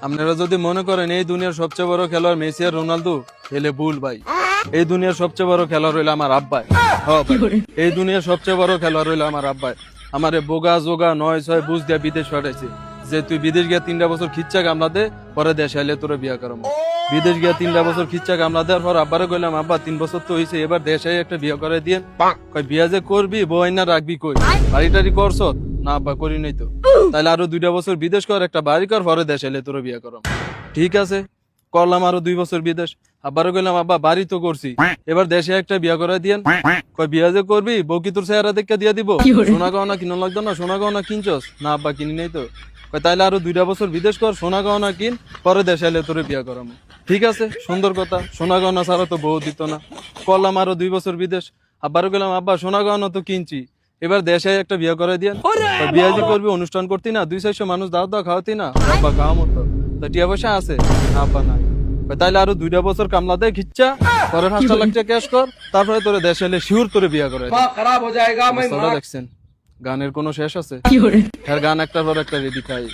আপনারা যদি মনে করেন এই দুনিয়ার সবচেয়ে বড় খেলোয়াড় মেসি আর রোনালদো, তাহলে ভুল ভাই। এই দুনিয়ার সবচেয়ে বড় খেলোয়াড় হইলো আমার আব্বাই। এই দুনিয়ার সবচেয়ে বড় খেলোয়াড় হইলো আমার আব্বাই। আমারে বোগা জোগা 9-6 বুঝ দিয়া বিদেশ পাঠাইছে, যে তুই বিদেশ গিয়া 3টা বছর খিচ্চা কামলা দে, পরে দেশে আইলে তোরে বিয়া করাম। বিদেশ গিয়া 3টা বছর খিচ্চা কামলা দেওয়ার পর আব্বারে কইলাম, আব্বা 3 বছর তো হইছে, এবার দেশে একটা বিয়া করে দিয়ে। কই বিয়া যে করবি, বউ আইনা রাখবি কই? বাড়ি টাড়ি করছ? না আব্বা করি নাই তো। তাইলে আরো 2টা বছর বিদেশ কর, একটা বাড়ি কর, পরে দেশে আইলে তোরে বিয়া করাম। ঠিক আছে, করলাম আরো 2 বছর বিদেশ। আব্বারে কইলাম, আব্বা বাড়ি তো করছি, এবার দেশে একটা বিয়া করে দিয়েন। কই বিয়া যে করবি, বউ কি তোর চেহারা দেখে দিয়া দিব? সোনা গহনা কিনা লাগতো না? সোনা গহনা কিনছস? না আব্বা কিনি নাই তো। কই তাইলে আরো 2টা বছর বিদেশ কর, সোনা গহনা কিন, পরে দেশে আইলে তোরে বিয়া করাম। ঠিক আছে, সুন্দর কথা, সোনা গহনা ছাড়া তো বউ দিত না। করলাম আরো 2 বছর বিদেশ। আব্বারে কইলাম, আব্বা সোনা গহনা তো কিনছি, এবার দেশে একটা বিয়া করে দিয়েন। বিয়া যে করবি, অনুষ্ঠান করতি না, 200-400 মানুষ দাও দাও খাওয়াতি না? আব্বা খাওয়া মতো তো টিয়া পয়সা আছে? না আব্বা না। তাইলে আরো 2টা বছর কামলা দেয় খিচ্চা, পরে 5 লাখ টাকা ক্যাশ কর, তারপরে তোরে দেশে এলে শিওর তোরে বিয়া করে। খারাপ হয়ে যায়গা। দেখছেন গানের কোনো শেষ আছে? হ্যাঁ, গান একটার পর একটা রেডি খাই।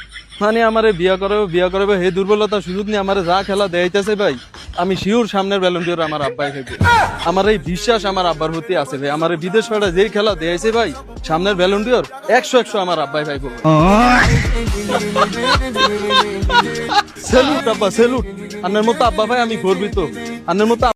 মানে আমারে বিয়া করাবে হে দুর্বলতা সুযোগ নিয়ে আমারে যা খেলা দেয়াইতেছে ভাই, আমি শিওর সামনের ব্যালন ডিওর আমার আব্বাই খেলবে। আমার এই বিশ্বাস আমার আব্বার প্রতি আছে ভাই। আমার বিদেশ ফেরা যেই খেলা দেয়াইছে ভাই, সামনের ব্যালন ডিওর 100 আমার আব্বাই ভাই করবে। সেলুট আব্বা, সেলুট। আন্নার মতো আব্বা ভাই আমি গর্বিত। আন্নার মতো